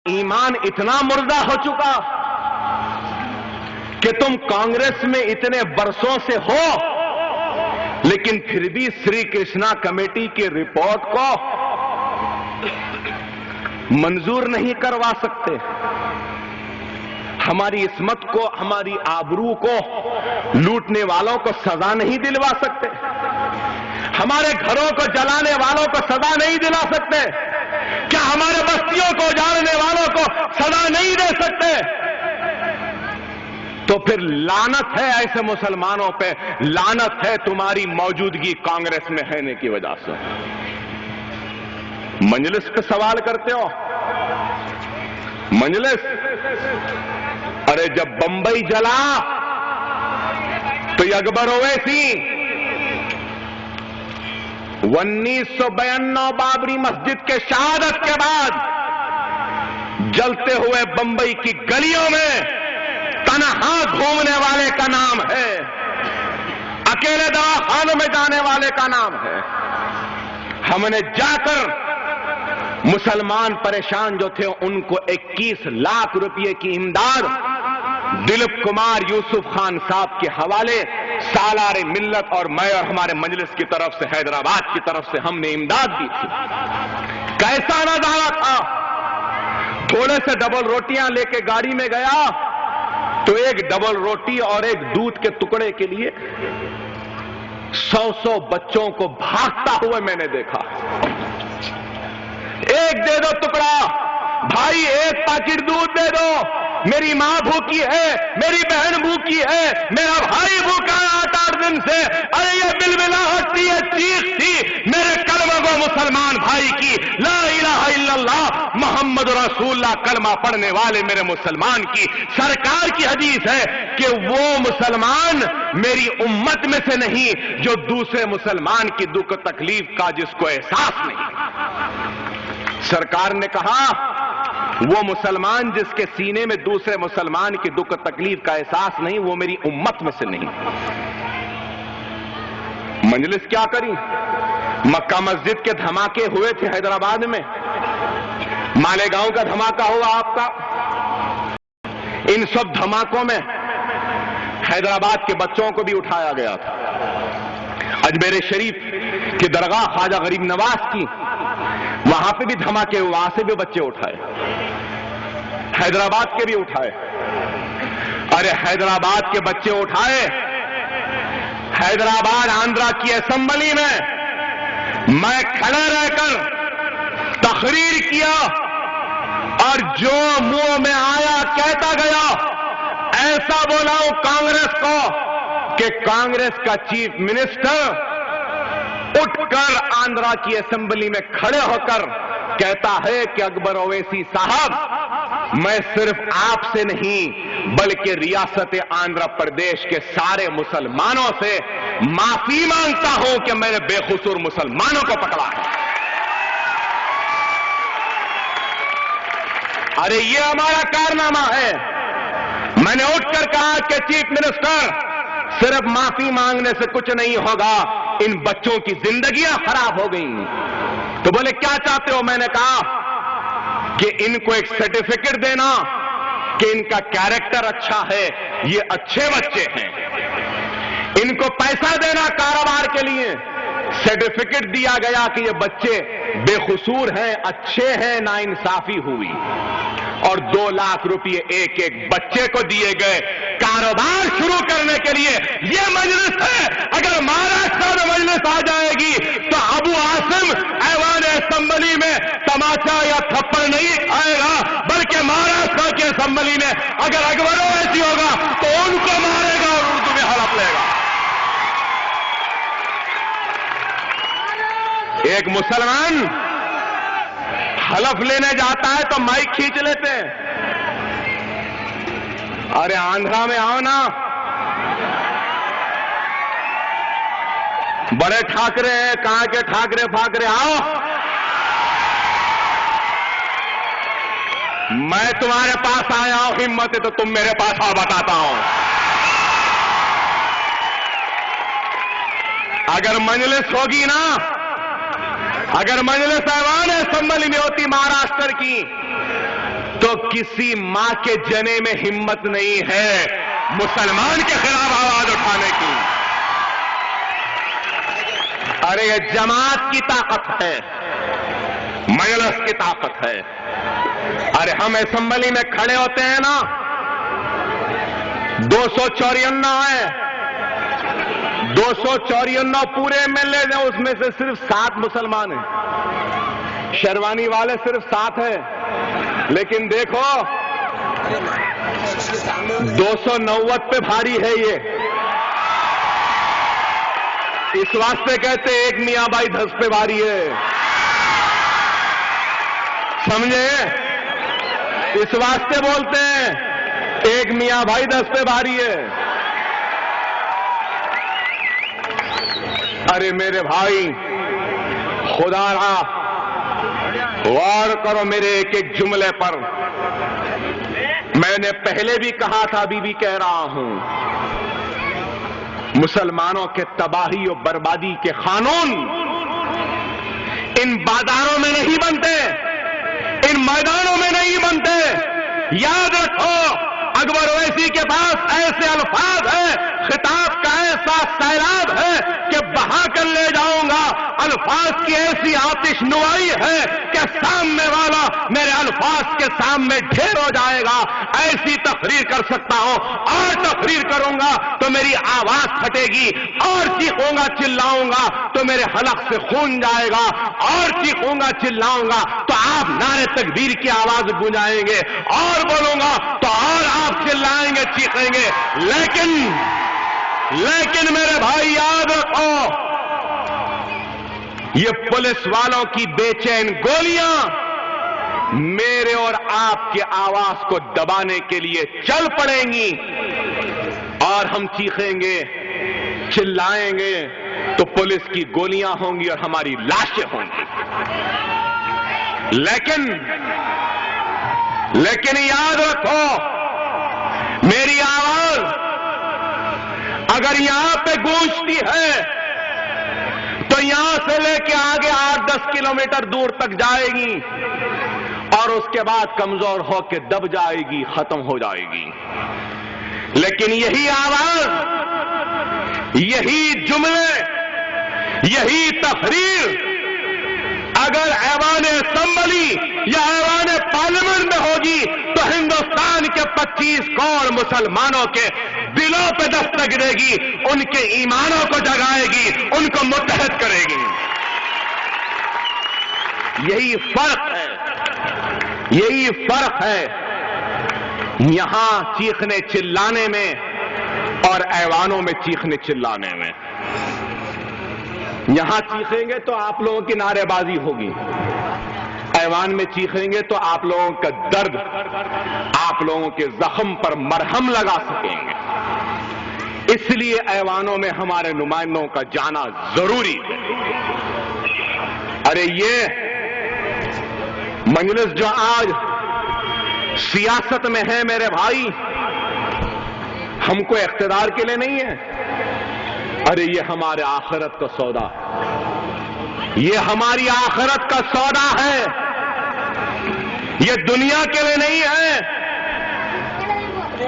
ईमान इतना मुर्दा हो चुका कि तुम कांग्रेस में इतने बरसों से हो, लेकिन फिर भी श्री कृष्णा कमेटी की रिपोर्ट को मंजूर नहीं करवा सकते। हमारी इस्मत को, हमारी आबरू को लूटने वालों को सजा नहीं दिलवा सकते। हमारे घरों को जलाने वालों को सजा नहीं दिला सकते। क्या हमारे बस्तियों को उजाड़ने वालों को सजा नहीं दे सकते? तो फिर लानत है ऐसे मुसलमानों पे, लानत है तुम्हारी मौजूदगी कांग्रेस में रहने की वजह से। मजलिस पे सवाल करते हो। मजलिस, अरे जब बंबई जला तो अकबर ओवैसी 1992 बाबरी मस्जिद के शहादत के बाद जलते हुए बंबई की गलियों में तन्हा घूमने वाले का नाम है, अकेले दवाखानों में जाने वाले का नाम है। हमने जाकर मुसलमान परेशान जो थे उनको 21 लाख रुपए की इमदाद दिलीप कुमार यूसुफ खान साहब के हवाले सालारे मिल्लत और मैं और हमारे मजलिस की तरफ से, हैदराबाद की तरफ से हमने इमदाद दी थी। कैसा नजारा था। थोड़े से डबल रोटियां लेके गाड़ी में गया तो एक डबल रोटी और एक दूध के टुकड़े के लिए 100 बच्चों को भागता हुए मैंने देखा। एक दे दो टुकड़ा, भाई एक पैकेट दूध दे दो, मेरी मां भूखी है, मेरी बहन भूखी है, मेरा भाई भूखा है 8-8 दिन से। अरे ये बिलबिलाहट थी, ये चीख थी मेरे कलमा को मुसलमान भाई की, ला इलाहा इल्लल्लाह मोहम्मद रसूलुल्लाह कलमा पढ़ने वाले मेरे मुसलमान की। सरकार की हदीस है कि वो मुसलमान मेरी उम्मत में से नहीं जो दूसरे मुसलमान की दुख तकलीफ का जिसको एहसास नहीं। सरकार ने कहा वो मुसलमान जिसके सीने में दूसरे मुसलमान की दुख तकलीफ का एहसास नहीं, वो मेरी उम्मत में से नहीं। मजलिस क्या करी। मक्का मस्जिद के धमाके हुए थे हैदराबाद में, मालेगांव का धमाका हुआ आपका। इन सब धमाकों में हैदराबाद के बच्चों को भी उठाया गया था। अजमेर शरीफ की दरगाह ख्वाजा गरीब नवाज की, वहां पे भी धमाके, वहां से भी बच्चे उठाए, हैदराबाद के भी उठाए। अरे हैदराबाद के बच्चे उठाए, हैदराबाद आंध्रा की असेंबली में मैं खड़ा रहकर तकरीर किया और जो मुंह में आया कहता गया। ऐसा बोला हूं कांग्रेस को कि कांग्रेस का चीफ मिनिस्टर उठकर आंध्रा की असेंबली में खड़े होकर कहता है कि अकबर ओवैसी साहब, मैं सिर्फ आपसे नहीं बल्कि रियासत आंध्र प्रदेश के सारे मुसलमानों से माफी मांगता हूं कि मैंने बेकसूर मुसलमानों को पकड़ा है। अरे ये हमारा कारनामा है। मैंने उठकर कहा कि चीफ मिनिस्टर, सिर्फ माफी मांगने से कुछ नहीं होगा, इन बच्चों की जिंदगियां खराब हो गई। तो बोले क्या चाहते हो। मैंने कहा कि इनको एक सर्टिफिकेट देना कि इनका कैरेक्टर अच्छा है, ये अच्छे बच्चे हैं। इनको पैसा देना कारोबार के लिए, सर्टिफिकेट दिया गया कि ये बच्चे बेकसूर हैं, अच्छे हैं, नाइंसाफी हुई और 2 लाख रुपए एक एक बच्चे को दिए गए कारोबार शुरू करने के लिए। ये मजलिस है। अगर महाराष्ट्र में मजलिस आ जाएगी तो अबू आसिम ऐवान असेंबली में तमाचा या थप्पड़ नहीं आएगा, बल्कि महाराष्ट्र की असेंबली में अगर अकबर ओवैसी होगा तो उनको मारेगा और उर्दू में हड़प लेगा। एक मुसलमान हलफ लेने जाता है तो माइक खींच लेते हैं। अरे आंध्रा में आओ ना, बड़े ठाकरे हैं, कहां के ठाकरे फाकरे, आओ। मैं तुम्हारे पास आया हूं, हिम्मत है तो तुम मेरे पास आओ, बताता हूं। अगर मजलिस होगी ना, अगर मजलिस ऐवान असेंबली में होती महाराष्ट्र की تو کسی ماں کے جنے میں ہمت نہیں ہے مسلمان کے خلاف آواز اٹھانے کی۔ ارے یہ جماعت کی طاقت ہے، مجلس کی طاقت ہے۔ ارے ہم اسمبلی میں کھڑے ہوتے ہیں نا، 254 ہے، 254 پورے ایم ایل اے ہیں، اس میں سے صرف 7 مسلمان ہیں، شیروانی والے صرف 7 ہیں، لیکن دیکھو 290 پہ بھاری ہے یہ۔ اس واسطے کہتے ایک میاں بھائی 10 پہ بھاری ہے، سمجھے؟ اس واسطے بولتے ہیں ایک میاں بھائی 10 پہ بھاری ہے۔ ارے میرے بھائی، خدا را غور کرو میرے ایک ایک جملے پر۔ میں نے پہلے بھی کہا تھا، ابھی بھی کہہ رہا ہوں، مسلمانوں کے تباہی و بربادی کے قانون ان بازاروں میں نہیں بنتے، ان میدانوں میں نہیں بنتے۔ یاد رکھو، اکبر اویسی کے پاس ایسے الفاظ ہیں، خطاب کا ایسا سیلاب ہے کہ بہا کر لے جاؤں گا، الفاظ کی ایسی آتش نوائی ہے کہ سامنے والا میرے الفاظ کے سامنے ڈھیر ہو جائے گا۔ ایسی تقریر کر سکتا ہوں، اور تقریر کروں گا تو میری آواز پھٹے گی، اور چیخوں گا چلاؤں گا تو میرے حلق سے خون جائے گا، اور چیخوں گا چلاؤں گا تو آپ نعرے تکبیر کی آواز گونجائیں گے، اور بولوں گا تو اور آپ چلائیں گے، چیخیں گے۔ لیکن میرے بھائی یاد رکھو، یہ پولیس والوں کی بے چین گولیاں میرے اور آپ کی آواز کو دبانے کے لیے چل پڑیں گی، اور ہم چیخیں گے، چلائیں گے تو پولیس کی گولیاں ہوں گی اور ہماری لاشیں ہوں گی۔ لیکن یاد رکھو، میری آواز اگر یہاں پہ گونجتی ہے تو یہاں سے لے کے آگے 8-10 کلومیٹر دور تک جائے گی، اور اس کے بعد کمزور ہو کے دب جائے گی، ختم ہو جائے گی۔ لیکن یہی آواز، یہی جملے، یہی تحریر اگر ایوان اسمبلی یا ایوان پارلیمنٹ میں ہوگی تو ہندوستان کے 25 کروڑ مسلمانوں کے دلوں پہ دستک دے گی، ان کے ایمانوں کو جگائے گی، ان کو متحد کرے گی۔ یہی فرق ہے، یہی فرق ہے یہاں چیخنے چلانے میں اور ایوانوں میں چیخنے چلانے میں۔ یہاں چیخیں گے تو آپ لوگوں کی نعرے بازی ہوگی، ایوان میں چیخیں گے تو آپ لوگوں کا درد، آپ لوگوں کے زخم پر مرہم لگا سکیں گے۔ اس لیے ایوانوں میں ہمارے نمائندوں کا جانا ضروری ہے۔ ارے یہ مجلس جو آج سیاست میں ہے میرے بھائی، ہم کو اقتدار کے لیے نہیں ہے، ارے یہ ہمارے آخرت کا سودا، یہ ہماری آخرت کا سودا ہے، یہ دنیا کے لیے نہیں ہے،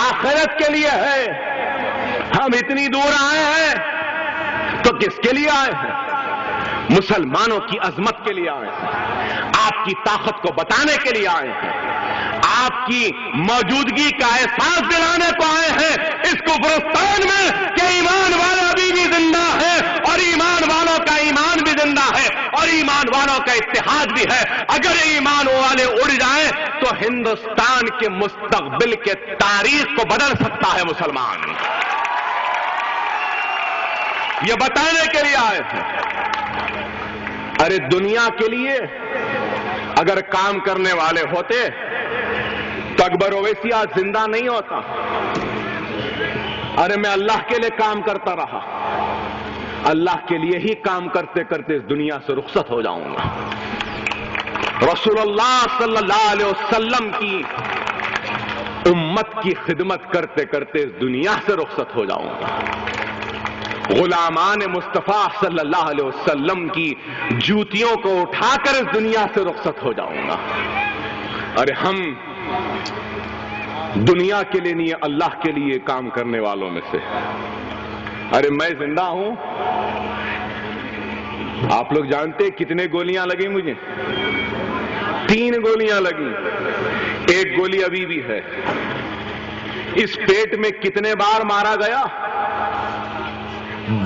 آخرت کے لیے ہے۔ ہم اتنی دور آئے ہیں تو کس کے لیے آئے ہیں؟ مسلمانوں کی عظمت کے لیے آئے ہیں، آپ کی طاقت کو بتانے کے لیے آئے ہیں، آپ کی موجودگی کا احساس دلانے کو آئے ہیں اس کفرستان میں کہ ایمان والا ابھی بھی زندہ ہے، اور ایمان والوں کا ایمان بھی زندہ ہے، اور ایمان والوں کا اتحاد بھی ہے۔ اگر ایمان والے اڑ جائیں تو ہندوستان کے مستقبل کے تاریخ کو بدل سکتا ہے مسلمان۔ یہ بتانے کے لیے آئے ہیں۔ ارے دنیا کے لیے اگر کام کرنے والے ہوتے تو اکبر اویسی آج زندہ نہیں ہوتا۔ ارے میں اللہ کے لیے کام کرتا رہا، اللہ کے لیے ہی کام کرتے کرتے اس دنیا سے رخصت ہو جاؤں گا، رسول اللہ صلی اللہ علیہ وسلم کی امت کی خدمت کرتے کرتے اس دنیا سے رخصت ہو جاؤں گا، غلامان مصطفیٰ صلی اللہ علیہ وسلم کی جوتیوں کو اٹھا کر اس دنیا سے رخصت ہو جاؤں گا۔ ارے ہم दुनिया के लिए नहीं, अल्लाह के लिए काम करने वालों में से। अरे मैं जिंदा हूं, आप लोग जानते हैं कितने गोलियां लगी मुझे? 3 गोलियां लगी, 1 गोली अभी भी है। इस पेट में कितने बार मारा गया?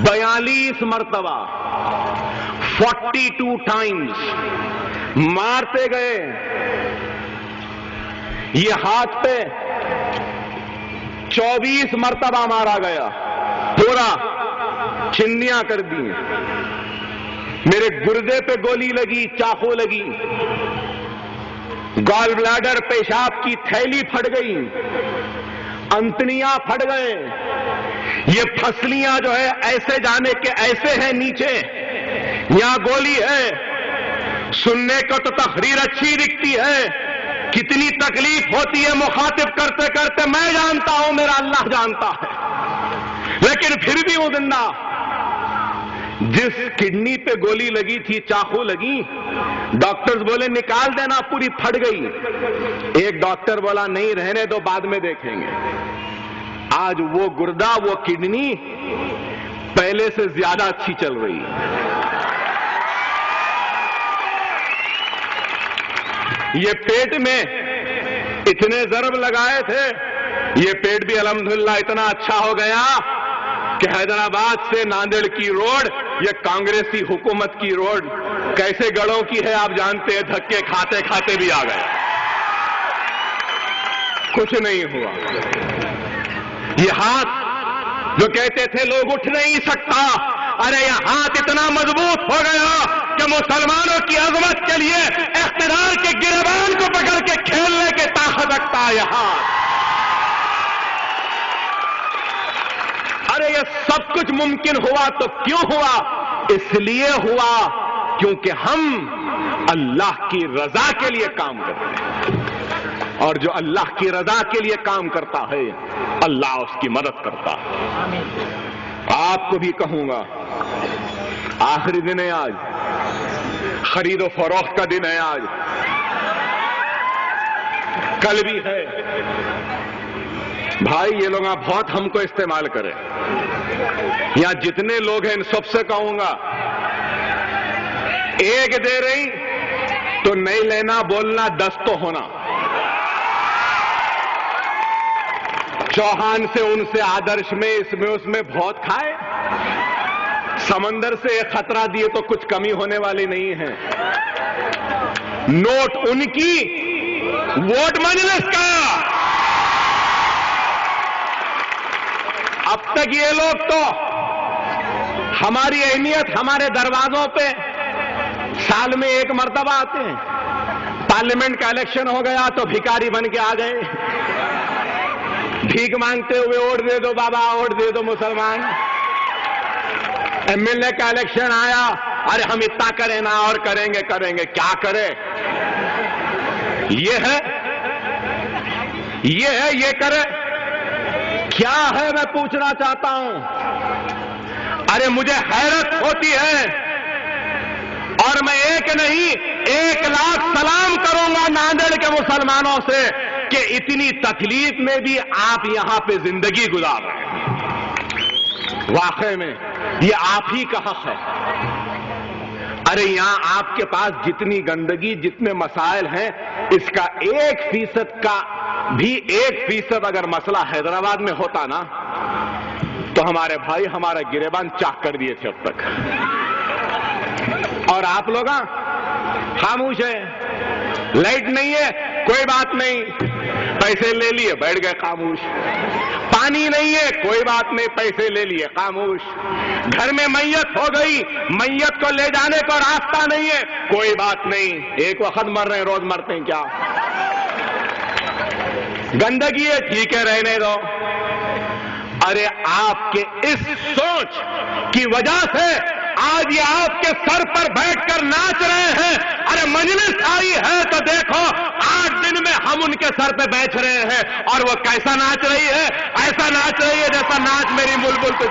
42 मरतबा, 42 टाइम्स मारते गए। ये हाथ पे 24 मरतबा मारा गया, पूरा चिन्नियां कर दी। मेरे गुर्दे पे गोली लगी, चाकू लगी, गॉल ब्लैडर, पेशाब की थैली फट गई, अंतड़ियां फट गए। ये फसलियां जो है ऐसे जाने के ऐसे हैं नीचे, यहां गोली है। सुनने को तो तहरीर अच्छी दिखती है, कितनी तकलीफ होती है मुखातिब करते करते मैं जानता हूं, मेरा अल्लाह जानता है, लेकिन फिर भी वो जिंदा। जिस किडनी पे गोली लगी थी, चाकू लगी, डॉक्टर्स बोले निकाल देना, पूरी फट गई। एक डॉक्टर बोला नहीं रहने दो, बाद में देखेंगे। आज वो गुर्दा, वो किडनी पहले से ज्यादा अच्छी चल रही है। ये पेट में इतने ज़रब लगाए थे, ये पेट भी अल्हम्दुलिल्लाह इतना अच्छा हो गया कि हैदराबाद से नांदेड़ की रोड, ये कांग्रेसी हुकूमत की रोड कैसे गढ़ों की है आप जानते हैं, धक्के खाते खाते भी आ गए, कुछ नहीं हुआ। ये हाथ जो कहते थे लोग उठ नहीं सकता, अरे ये हाथ इतना मजबूत हो गया कि मुसलमानों की अजमत के लिए इख्तिदार के गिरबान को पकड़ के खेलने के ताकत रखता है यह हाथ। अरे ये सब कुछ मुमकिन हुआ तो क्यों हुआ? इसलिए हुआ क्योंकि हम अल्लाह की रजा के लिए काम करते हैं, और जो अल्लाह की रजा के लिए काम करता है अल्लाह उसकी मदद करता है। आपको भी कहूंगा, आखिरी दिन है आज, खरीदो फरोख्त का दिन है आज, कल भी है। भाई ये लोग बहुत हमको इस्तेमाल करें, यहां जितने लोग हैं इन सबसे कहूंगा, एक दे रही तो नहीं लेना, बोलना 10 तो होना। चौहान से उनसे आदर्श में इसमें उसमें बहुत खाए, समंदर से एक खतरा दिए तो कुछ कमी होने वाली नहीं है। नोट उनकी, वोट मजलिस का। अब तक ये लोग तो हमारी अहमियत हमारे दरवाजों पे साल में 1 मर्तबा आते हैं। पार्लियामेंट का इलेक्शन हो गया तो भिखारी बन के आ गए, भीख मांगते हुए वोट दे दो बाबा, वोट दे दो मुसलमान। एमएलए का इलेक्शन आया, अरे हम इतना करें ना और करेंगे करेंगे, क्या करें? ये है ये करे, क्या है मैं पूछना चाहता हूं। अरे मुझे हैरत होती है, और मैं एक नहीं 1 लाख सलाम करूंगा नांदेड़ के मुसलमानों से कि इतनी तकलीफ में भी आप यहां पे जिंदगी गुजार रहे हैं। वाकई में ये आप ही का हक है। अरे यहां आपके पास जितनी गंदगी, जितने मसाइल हैं, इसका 1% का भी 1% अगर मसला हैदराबाद में होता ना, तो हमारे भाई हमारा गिरेबान चाक कर दिए थे अब तक। और आप लोग खामोश है, लाइट नहीं है कोई बात नहीं, पैसे ले लिए बैठ गए खामोश। पानी नहीं है कोई बात नहीं, पैसे ले लिए खामोश। घर में मैयत हो गई, मैयत को ले जाने का रास्ता नहीं है, कोई बात नहीं, एक वक्त मर रहे हैं, रोज मरते हैं क्या? गंदगी है, ठीक है रहने दो। अरे आपके इस सोच की वजह से आज ये आपके सर पर बैठकर नाच रहे हैं। अरे मजलिस आई है तो देखो, 8 दिन में हम उनके सर पे बैठ रहे हैं, और वो कैसा नाच रही है? ऐसा नाच रही है जैसा नाच मेरी बुलबुल पे